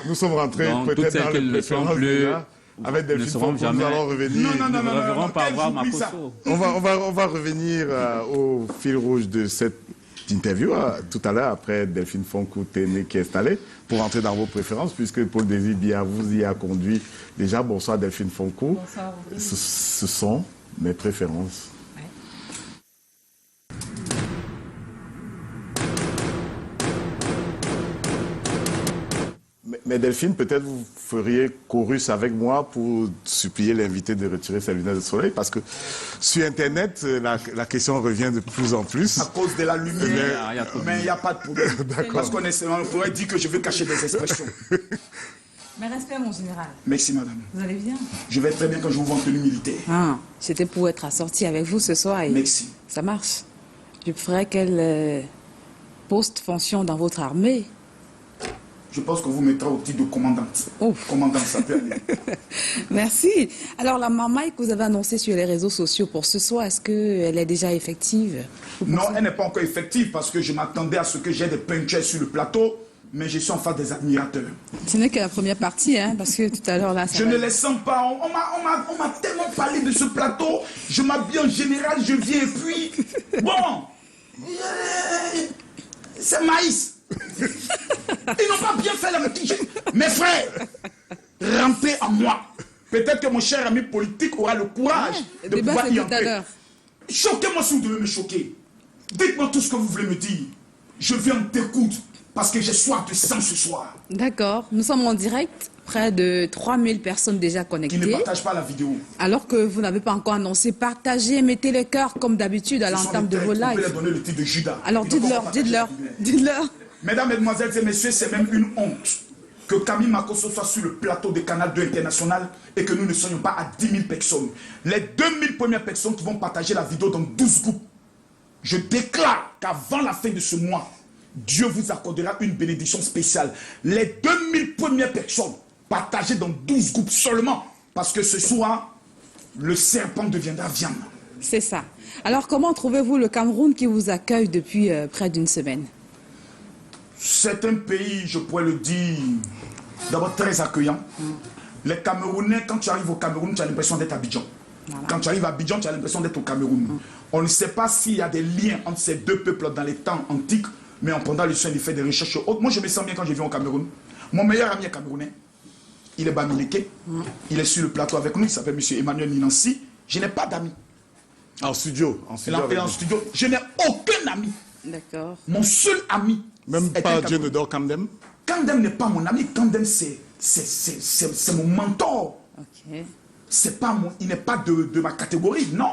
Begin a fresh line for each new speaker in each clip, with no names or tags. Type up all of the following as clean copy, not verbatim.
Nous sommes rentrés peut-être dans les préférences déjà. Avec Delphine Fonkou, nous allons revenir.
Non,
ne reverront pas voir Makosso.
On va revenir au fil rouge de cette interview tout à l'heure, après Delphine Fonkou Téné qui est installée, pour entrer dans vos préférences, puisque Paul Désir Biya vous y a conduit déjà. Bonsoir Delphine Fonkou.
Bonsoir.
Ce sont mes préférences. Mais Delphine, peut-être vous feriez chorus avec moi pour supplier l'invité de retirer ses lunettes de soleil, parce que sur Internet, la question revient de plus en plus.
À cause de la lumière, mais il n'y a pas de problème. Parce qu'on pourrait dire que je veux cacher des expressions.
Mais respect, mon général.
Merci, madame.
Vous allez bien?
Je vais très bien quand je vous vois en tenue militaire.
Ah, c'était pour être assorti avec vous ce soir. Et
merci.
Ça marche. Je ferai quel poste-fonction dans votre armée?
Je pense qu'on vous mettra au titre de commandante.
Ouf.
Commandante, ça peut aller.
Merci. Alors, la marmaille que vous avez annoncée sur les réseaux sociaux pour ce soir, est-ce qu'elle est déjà effective?
Non, elle n'est pas encore effective parce que je m'attendais à ce que j'ai des punctuels sur le plateau, mais je suis en face des admirateurs.
Ce n'est que la première partie, hein, parce que tout à l'heure, là...
Je ne les sens pas. On m'a tellement parlé de ce plateau. Je m'habille en général, je viens et puis... Bon, c'est maïs. Ils n'ont pas bien fait la petite. Mes frères, rampez en moi. Peut-être que mon cher ami politique aura le courage de pouvoir y entrer. Choquez-moi si vous devez me choquer. Dites-moi tout ce que vous voulez me dire. Je viens t'écouter parce que j'ai soif de sang ce soir.
D'accord. Nous sommes en direct. Près de 3000 personnes déjà connectées.
Qui ne partagent pas la vidéo.
Alors que vous n'avez pas encore annoncé, partagez, mettez les cœurs comme d'habitude à l'entame de vos lives.
Vous pouvez leur donner le titre de Judas.
Alors dites-leur.
Mesdames, Mesdemoiselles et Messieurs, c'est même une honte que Camille Makosso soit sur le plateau de Canal 2 International et que nous ne soyons pas à 10 000 personnes. Les 2000 premières personnes qui vont partager la vidéo dans 12 groupes. Je déclare qu'avant la fin de ce mois, Dieu vous accordera une bénédiction spéciale. Les 2000 premières personnes partagées dans 12 groupes seulement, parce que ce soir, le serpent deviendra viande.
C'est ça. Alors comment trouvez-vous le Cameroun qui vous accueille depuis près d'une semaine?
C'est un pays, je pourrais le dire, d'abord très accueillant. Les Camerounais, quand tu arrives au Cameroun, tu as l'impression d'être à Abidjan. Voilà. Quand tu arrives à Abidjan, tu as l'impression d'être au Cameroun. On ne sait pas s'il y a des liens entre ces deux peuples dans les temps antiques, mais en pendant le soin, il fait des recherches hautes. Moi, je me sens bien quand je viens au Cameroun. Mon meilleur ami est camerounais. Il est Bamileke. Il est sur le plateau avec nous. Il s'appelle M. Emmanuel Ninansi. Je n'ai pas d'amis.
En studio. En
studio. Je n'ai aucun ami.
D'accord.
Mon seul ami.
Même pas Dieu ne dort Kandem?
Kandem n'est pas mon ami. Kandem, c'est mon mentor.
Ok.
C'est pas il n'est pas de ma catégorie, non.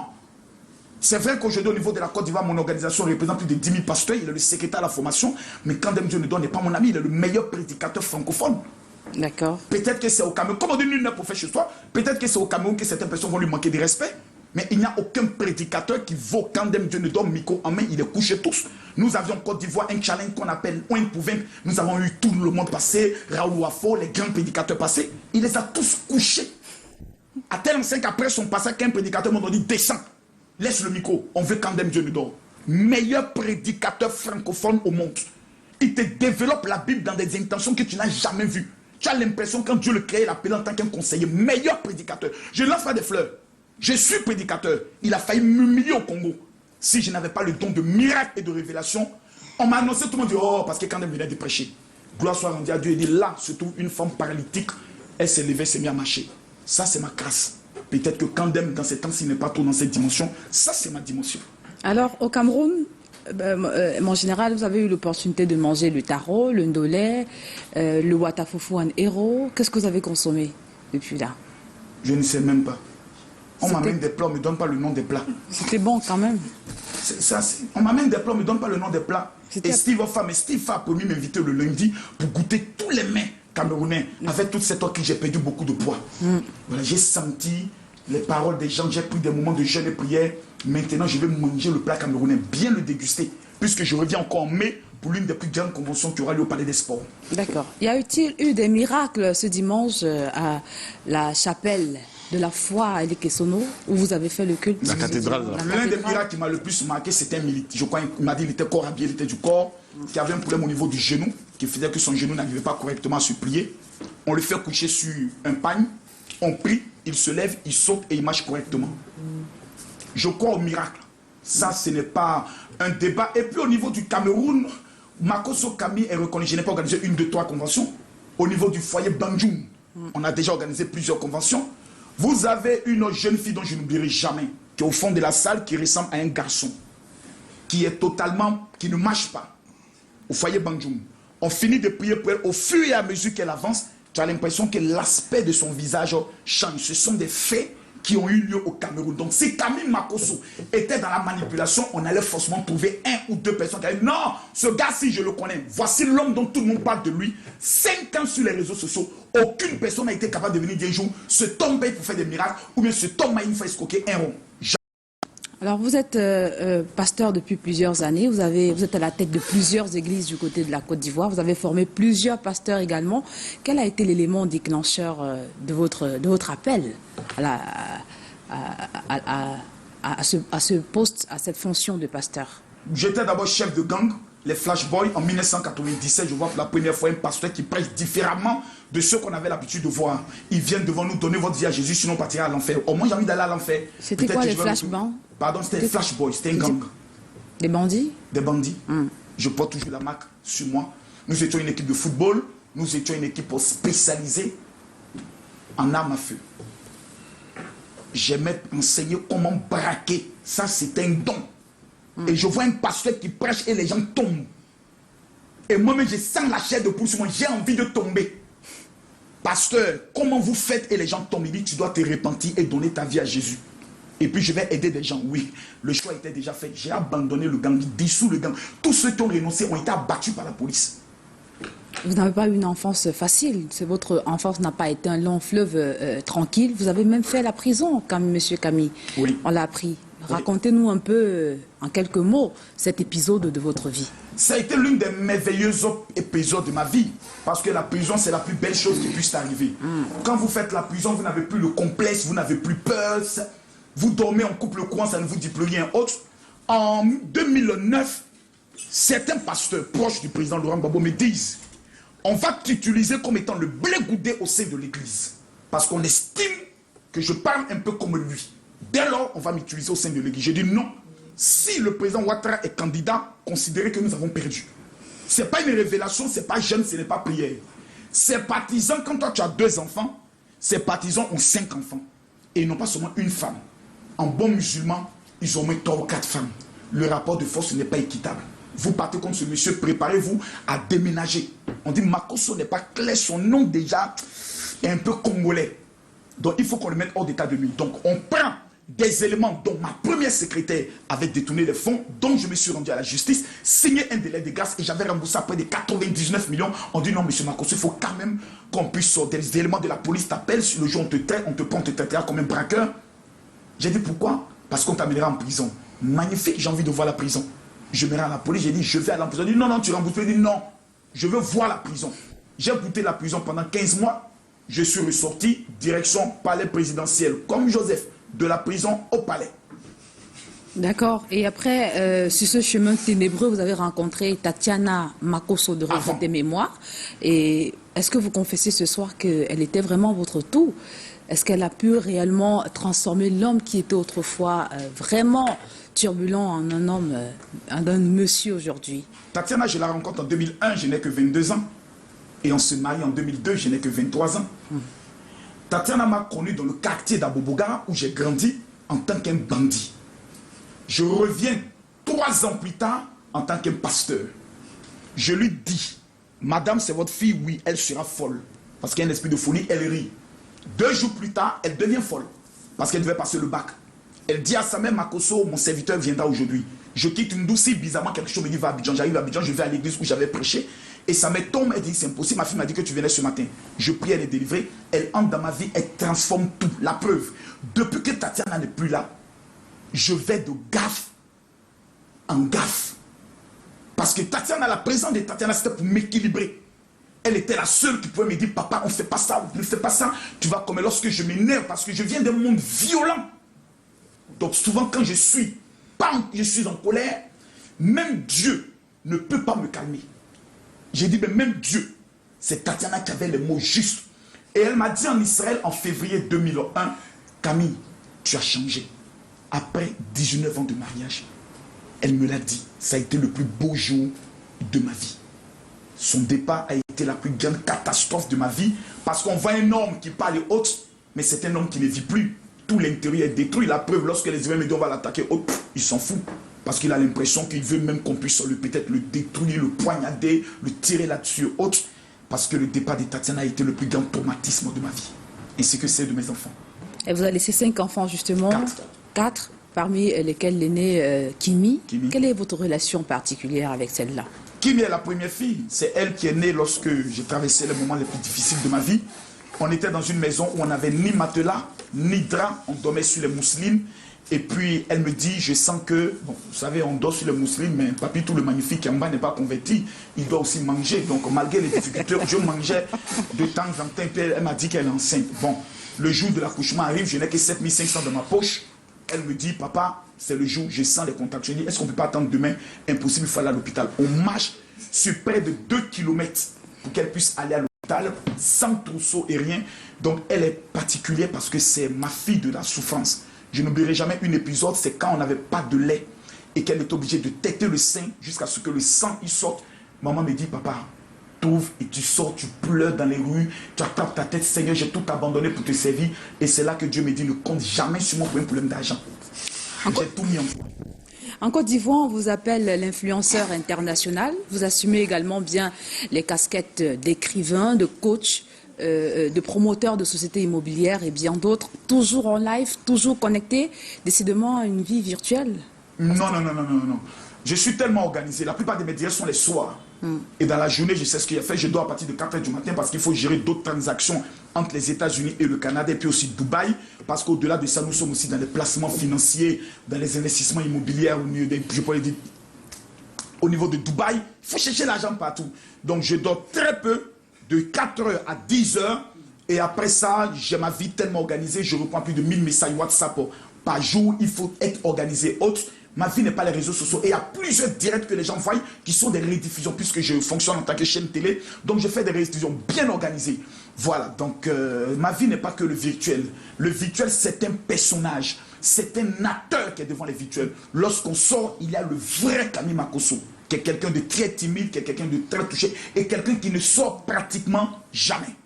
C'est vrai qu'aujourd'hui, au niveau de la Côte d'Ivoire, mon organisation représente plus de 10 000 pasteurs. Il est le secrétaire à la formation. Mais Kandem Dieu ne dort n'est pas mon ami. Il est le meilleur prédicateur francophone.
D'accord.
Peut-être que c'est au Cameroun. Comme on dit, nul n'est prophète chez soi. Peut-être que c'est au Cameroun que certaines personnes vont lui manquer de respect. Mais il n'y a aucun prédicateur qui vaut Kandem Dieu ne dort, micro en main, il est couché tous. Nous avions en Côte d'Ivoire un challenge qu'on appelle Oin pour vaincre. Nous avons eu tout le monde passé, Raoul Wafo, les grands prédicateurs passés. Il les a tous couchés. À tel enseigne qu'après son passage, qu'un prédicateur m'a dit descends, laisse le micro, on veut Kandem Dieu ne dort. Meilleur prédicateur francophone au monde. Il te développe la Bible dans des intentions que tu n'as jamais vues. Tu as l'impression quand Dieu le crée, il appelé en tant qu'un conseiller. Meilleur prédicateur. Je lance pas des fleurs. Je suis prédicateur. Il a failli m'humilier au Congo. Si je n'avais pas le don de miracle et de révélation, on m'a annoncé, tout le monde dit, oh, parce que quand elle venait de prêcher. Gloire soit rendue à Dieu. Il dit, là se trouve une femme paralytique. Elle s'est levée, s'est mise à marcher. Ça, c'est ma grâce. Peut-être que Kandem, dans ces temps-ci, n'est pas trop dans cette dimension. Ça, c'est ma dimension.
Alors, au Cameroun, mon général, vous avez eu l'opportunité de manger le taro, le ndolé, le watafofu en héros. Qu'est-ce que vous avez consommé depuis là?
Je ne sais même pas. On m'amène des plats, on ne me donne pas le nom des plats.
C'était bon quand même.
On m'amène des plats, on ne me donne pas le nom des plats. Et Steve a promis m'inviter le lundi pour goûter tous les mets camerounais. Avec toute cette eau que j'ai perdu beaucoup de poids. Voilà, j'ai senti les paroles des gens, j'ai pris des moments de jeûne et prière. Maintenant, je vais manger le plat camerounais, bien le déguster, puisque je reviens encore en mai pour l'une des plus grandes conventions qui aura lieu au Palais des Sports. D'accord.
Y a-t-il eu des miracles ce dimanche à la chapelle de la foi à Elikesono, où vous avez fait le culte?
La cathédrale.
L'un des miracles qui m'a le plus marqué, c'était un militaire. Je crois qu'il m'a dit qu'il était corps habillé, il était du corps, qui avait un problème au niveau du genou. qui faisait que son genou n'arrivait pas correctement à se plier. On le fait coucher sur un pagne, on prie, il se lève, il saute et il marche correctement. Je crois au miracle. Ça, ce n'est pas un débat. Et puis au niveau du Cameroun, Makosso Kami est reconnu. Je n'ai pas organisé 1, 2, 3 conventions. Au niveau du foyer Banjoum, on a déjà organisé plusieurs conventions. Vous avez une jeune fille dont je n'oublierai jamais, qui est au fond de la salle, qui ressemble à un garçon, qui est totalement, qui ne marche pas. Au foyer Banjoum. On finit de prier pour elle. Au fur et à mesure qu'elle avance, tu as l'impression que l'aspect de son visage change. Ce sont des faits qui ont eu lieu au Cameroun. Donc si Camille Makosso était dans la manipulation, on allait forcément trouver 1 ou 2 personnes qui allaient dire non, ce gars-ci je le connais. Voici l'homme dont tout le monde parle de lui. 5 ans sur les réseaux sociaux, aucune personne n'a été capable de venir dire un jour, ce Tom paye pour faire des miracles, ou bien ce Tom m'a une fois escroqué 1 rond.
Alors vous êtes pasteur depuis plusieurs années, vous êtes à la tête de plusieurs églises du côté de la Côte d'Ivoire, vous avez formé plusieurs pasteurs également. Quel a été l'élément déclencheur de votre appel à ce poste, à cette fonction de pasteur?
J'étais d'abord chef de gang, les Flash Boys, en 1997. Je vois pour la première fois un pasteur qui prêche différemment de ceux qu'on avait l'habitude de voir. Ils viennent devant nous donner votre vie à Jésus, sinon on partira à l'enfer. Au moins j'ai envie d'aller à l'enfer.
C'était quoi les Flash Boys?
Pardon, c'était les Flash Boys, c'était un gang.
Des bandits?
Des bandits. Je porte toujours la marque sur moi. Nous étions une équipe de football, nous étions une équipe spécialisée en armes à feu. J'aimais enseigner comment braquer. Ça, c'était un don. Et je vois un pasteur qui prêche et les gens tombent. Et moi-même, je sens la chair de poule sur moi. J'ai envie de tomber. Pasteur, comment vous faites et les gens tombent? Il dit, tu dois te repentir et donner ta vie à Jésus. Et puis, je vais aider des gens. Oui, le choix était déjà fait. J'ai abandonné le gang, dissous le gang. Tous ceux qui ont renoncé ont été abattus par la police.
Vous n'avez pas eu une enfance facile. Votre enfance n'a pas été un long fleuve tranquille. Vous avez même fait la prison, monsieur Camille.
Oui.
On l'a appris. Racontez-nous un peu, en quelques mots, cet épisode de votre vie.
Ça a été l'une des merveilleux épisodes de ma vie. Parce que la prison, c'est la plus belle chose qui puisse arriver. Quand vous faites la prison, vous n'avez plus le complexe, vous n'avez plus peur. Vous dormez, on coupe le courant, ça ne vous dit plus rien autre. En 2009, certains pasteurs proches du président Laurent Gbagbo me disent, on va t'utiliser comme étant le blé goudé au sein de l'église. Parce qu'on estime que je parle un peu comme lui. Dès lors, on va m'utiliser au sein de l'église. J'ai dit non. Si le président Ouattara est candidat, considérez que nous avons perdu. Ce n'est pas une révélation, ce n'est pas jeûne, ce n'est pas prière. Ces partisans, quand toi tu as 2 enfants, ces partisans ont 5 enfants. Et ils n'ont pas seulement une femme. En bon musulman, ils ont au moins 3 ou 4 femmes. Le rapport de force n'est pas équitable. Vous partez contre ce monsieur, préparez-vous à déménager. On dit Makosso n'est pas clair, son nom déjà est un peu congolais. Donc il faut qu'on le mette hors d'état de nuit. Donc on prend des éléments dont ma première secrétaire avait détourné les fonds, dont je me suis rendu à la justice, signé un délai de grâce et j'avais remboursé après de 99 millions. On dit non, monsieur Makosso, il faut quand même qu'on puisse sortir. Les éléments de la police t'appellent, le jour où on te traite, on te prend, on te traitera comme un braqueur. J'ai dit pourquoi? Parce qu'on t'amènera en prison. Magnifique, j'ai envie de voir la prison. Je me rends à la police, j'ai dit je vais à la prison. Il dit non, non, tu rembourses. Il dit non, je veux voir la prison. J'ai goûté la prison pendant 15 mois. Je suis ressorti, direction palais présidentiel, comme Joseph, de la prison au palais.
D'accord. Et après, sur ce chemin ténébreux, vous avez rencontré Tatiana Makosso de Retraite des Mémoires. Et est-ce que vous confessez ce soir qu'elle était vraiment votre tout? Est-ce qu'elle a pu réellement transformer l'homme qui était autrefois vraiment turbulent en un homme, en un monsieur aujourd'hui?
Tatiana, je la rencontre en 2001, je n'ai que 22 ans. Et on se marie en 2002, je n'ai que 23 ans. Tatiana m'a connu dans le quartier d'Abobogara où j'ai grandi en tant qu'un bandit. Je reviens 3 ans plus tard en tant qu'un pasteur. Je lui dis, madame, c'est votre fille, oui, elle sera folle. Parce qu'il y a un esprit de folie, elle rit. 2 jours plus tard, elle devient folle. Parce qu'elle devait passer le bac. Elle dit à sa mère, Makosso, mon serviteur viendra aujourd'hui. Je quitte une douce, bizarrement, quelque chose me dit, va à Abidjan. J'arrive à Abidjan, je vais à l'église où j'avais prêché. Et sa mère tombe, elle dit, c'est impossible. Ma fille m'a dit que tu venais ce matin. Je prie, elle est délivrée. Elle entre dans ma vie, elle transforme tout. La preuve, depuis que Tatiana n'est plus là, je vais de gaffe en gaffe. Parce que Tatiana, la présence de Tatiana, c'était pour m'équilibrer. Elle était la seule qui pouvait me dire, papa, on ne fait pas ça, on ne fait pas ça. Tu vas comme lorsque je m'énerve, parce que je viens d'un monde violent. Donc souvent, quand je suis en colère, même Dieu ne peut pas me calmer. J'ai dit, mais même Dieu, c'est Tatiana qui avait les mots justes. Et elle m'a dit en Israël en février 2001, Camille, tu as changé. Après 19 ans de mariage, elle me l'a dit, ça a été le plus beau jour de ma vie. Son départ a été la plus grande catastrophe de ma vie parce qu'on voit un homme qui parle autre, mais c'est un homme qui ne vit plus. Tout l'intérieur est détruit. La preuve, lorsque les Israéliens me disent on va l'attaquer, il s'en fout. Parce qu'il a l'impression qu'il veut même qu'on puisse peut-être le détruire, le poignarder, le tirer là-dessus, autre. Parce que le départ de Tatiana a été le plus grand traumatisme de ma vie. Ainsi que celle de mes enfants.
Et vous avez laissé 5 enfants, justement.
4.
4, parmi lesquels l'aîné Kimi. Quelle est votre relation particulière avec celle-là?
Kimi est la première fille. C'est elle qui est née lorsque j'ai traversé les moments les plus difficiles de ma vie. On était dans une maison où on n'avait ni matelas, ni drap. On dormait sur les mousselines. Et puis, elle me dit, je sens que, bon, vous savez, on dort sur les mousselines, mais Papito, le magnifique en bas n'est pas converti. Il doit aussi manger. Donc, malgré les difficultés, je mangeais de temps en temps. Puis elle m'a dit qu'elle est enceinte. Bon, le jour de l'accouchement arrive, je n'ai que 7500 dans ma poche. Elle me dit, papa, c'est le jour, je sens les contacts. Je dis, est-ce qu'on ne peut pas attendre demain? Impossible, il faut aller à l'hôpital. On marche sur près de 2 km pour qu'elle puisse aller à l'hôpital sans trousseau et rien. Donc, elle est particulière parce que c'est ma fille de la souffrance. Je n'oublierai jamais un épisode, c'est quand on n'avait pas de lait et qu'elle est obligée de téter le sein jusqu'à ce que le sang y sorte. Maman me dit, papa, t'ouvres et tu sors, tu pleures dans les rues, tu attrapes ta tête, Seigneur, j'ai tout abandonné pour te servir. Et c'est là que Dieu me dit, ne compte jamais sur moi pour un problème d'argent. J'ai tout mis en place.
En Côte d'Ivoire, on vous appelle l'influenceur international. Vous assumez également bien les casquettes d'écrivain, de coach, de promoteur de sociétés immobilières et bien d'autres. Toujours en live, toujours connecté. Décidément, une vie virtuelle.
Non. Je suis tellement organisé. La plupart de mes directs sont les soirs. Et dans la journée, je sais ce qu'il y a fait. Je dors à partir de 4 h du matin parce qu'il faut gérer d'autres transactions entre les États-Unis et le Canada et puis aussi Dubaï. Parce qu'au-delà de ça, nous sommes aussi dans les placements financiers, dans les investissements immobiliers, je pourrais dire, au niveau de Dubaï. Il faut chercher l'argent partout. Donc je dors très peu, de 4 h à 10 h. Et après ça, j'ai ma vie tellement organisée. Je reprends plus de 1000 messages WhatsApp par jour. Il faut être organisé autre. Ma vie n'est pas les réseaux sociaux. Et il y a plusieurs directs que les gens voient qui sont des rediffusions puisque je fonctionne en tant que chaîne télé. Donc je fais des rediffusions bien organisées. Voilà, donc ma vie n'est pas que le virtuel. Le virtuel, c'est un personnage. C'est un acteur qui est devant les virtuels. Lorsqu'on sort, il y a le vrai Camille Makosso, qui est quelqu'un de très timide, qui est quelqu'un de très touché et quelqu'un qui ne sort pratiquement jamais.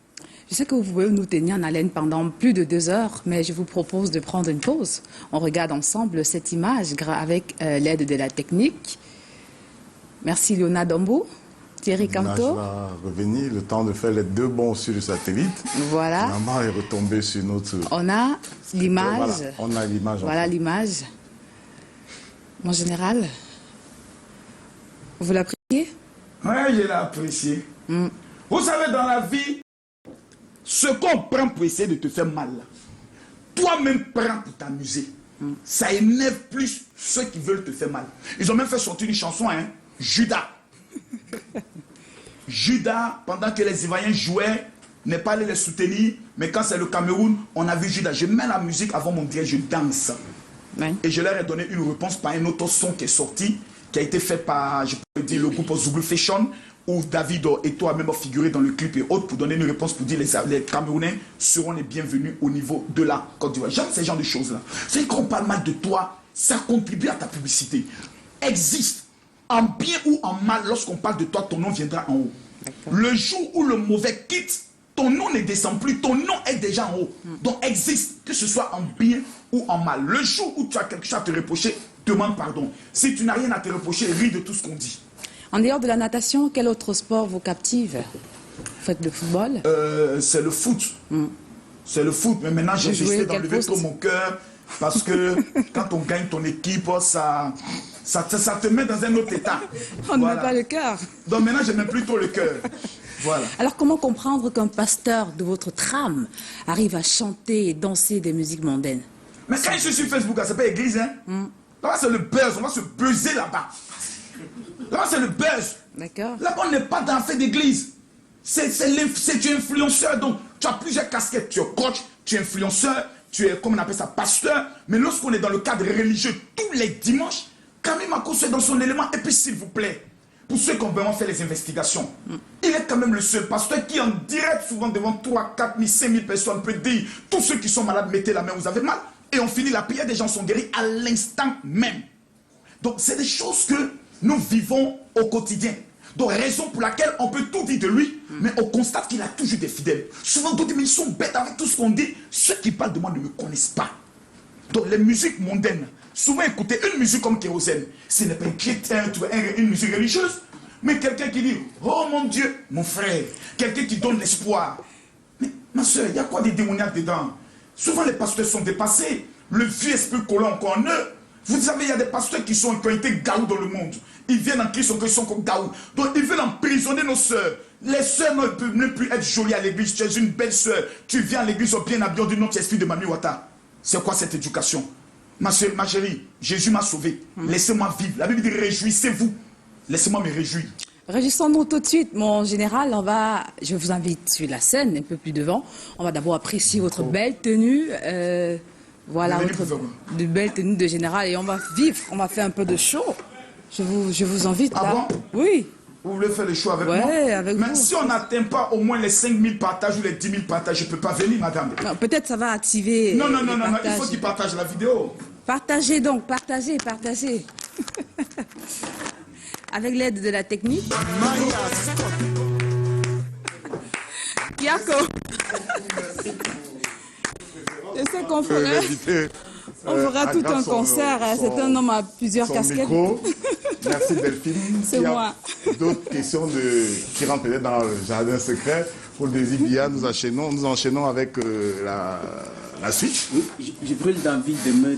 Je sais que vous pouvez nous tenir en haleine pendant plus de 2 heures, mais je vous propose de prendre une pause. On regarde ensemble cette image avec l'aide de la technique. Merci Léonard Dombo, Thierry Camteau.
On va revenir, le temps de faire les 2 bonds sur le satellite.
Voilà.
Maman est retombée sur notre...
On a l'image.
Voilà, on a l'image.
Voilà l'image. Mon général, vous l'appréciez?
Oui, je l'ai apprécié. Vous savez, dans la vie, ce qu'on prend pour essayer de te faire mal, toi-même prends pour t'amuser. Ça énerve plus ceux qui veulent te faire mal. Ils ont même fait sortir une chanson, hein, Judas. Judas, pendant que les Ivoiriens jouaient, n'est pas allé les soutenir, mais quand c'est le Cameroun, on a vu Judas. Je mets la musique avant mon direct, je danse.
Oui.
Et je leur ai donné une réponse par un autre son qui est sorti, qui a été fait par, je peux dire, le groupe Zouglou Fashion, où David et toi-même ont figuré dans le clip et autres pour donner une réponse pour dire les Camerounais seront les bienvenus au niveau de la Côte d'Ivoire. J'aime ces genres de choses-là. C'est qu'on parle mal de toi, ça contribue à ta publicité. Existe, en bien ou en mal, lorsqu'on parle de toi, ton nom viendra en haut. Le jour où le mauvais quitte, ton nom ne descend plus, ton nom est déjà en haut. Donc existe, que ce soit en bien ou en mal. Le jour où tu as quelque chose à te reprocher, demande pardon. Si tu n'as rien à te reprocher, ris de tout ce qu'on dit.
En dehors de la natation, quel autre sport vous captive? Vous faites le football?
C'est le foot. C'est le foot. Mais maintenant, j'ai décidé d'enlever trop mon cœur parce que quand on gagne ton équipe, ça te met dans un autre état.
On ne met pas le cœur.
Donc maintenant, je n'aime plus trop le cœur. Voilà.
Alors, comment comprendre qu'un pasteur de votre trame arrive à chanter et danser des musiques mondaines?
Mais quand je suis sur Facebook, ça s'appelle église, hein? Là-bas, c'est le buzz. On va se buzzer là-bas. Là, c'est le buzz.
D'accord.
Là-bas, on n'est pas dans la fête d'église. Tu es influenceur, donc tu as plusieurs casquettes. Tu es coach, tu es influenceur, tu es, comme on appelle ça, pasteur. Mais lorsqu'on est dans le cadre religieux, tous les dimanches, Camille Makosso est dans son élément. Et puis, s'il vous plaît, pour ceux qui ont vraiment fait les investigations, il est quand même le seul pasteur qui en direct, souvent devant 3, 4 000, 5 000 personnes, peut dire, tous ceux qui sont malades, mettez la main, vous avez mal. Et on finit la prière, des gens sont guéris à l'instant même. Donc c'est des choses que nous vivons au quotidien. Donc raison pour laquelle on peut tout dire de lui, mais on constate qu'il a toujours des fidèles. Souvent d'autres, mais ils sont bêtes avec tout ce qu'on dit. Ceux qui parlent de moi ne me connaissent pas. Donc les musiques mondaines, souvent écoutez une musique comme Kérosène, ce n'est pas un chrétien, une musique religieuse, mais quelqu'un qui dit, oh mon Dieu, mon frère, quelqu'un qui donne l'espoir. Mais ma soeur, il y a quoi des démoniaques dedans? Souvent les pasteurs sont dépassés, le vieux esprit collant encore en eux. Vous savez, il y a des pasteurs qui ont été gaou dans le monde. Ils viennent en Christ, ils sont comme gaou. Donc ils veulent emprisonner nos sœurs. Les sœurs ne peuvent même plus être jolies à l'église. Tu es une belle sœur, tu viens à l'église bien habillée, on dit non, tu es esprit de Mami Wata. C'est quoi cette éducation? Ma soeur, ma chérie, Jésus m'a sauvé. Laissez-moi vivre. La Bible dit réjouissez-vous. Laissez-moi me réjouir.
Réjouissons-nous tout de suite, mon général. Je vous invite sur la scène, un peu plus devant. On va d'abord apprécier votre belle tenue. Voilà, de belle tenue de général. Et on va vivre, on va faire un peu de show. Je vous invite là.
Ah bon?
Oui.
Vous voulez faire le show avec moi?
Avec
mais
vous.
Si on n'atteint pas au moins les 5 000 partages ou les 10 000 partages, je ne peux pas venir, madame.
Peut-être ça va activer.
Non, il faut qu'il partage la vidéo.
Partagez donc, partagez. Avec l'aide de la technique. Yako. Je sais qu'on fera tout un concert. C'est un homme à plusieurs casquettes.
Merci Delphine.
C'est moi.
D'autres questions qui rentrent peut-être dans le jardin secret. Pour le désir Bia, nous enchaînons avec la suite.
Oui, je brûle d'envie de me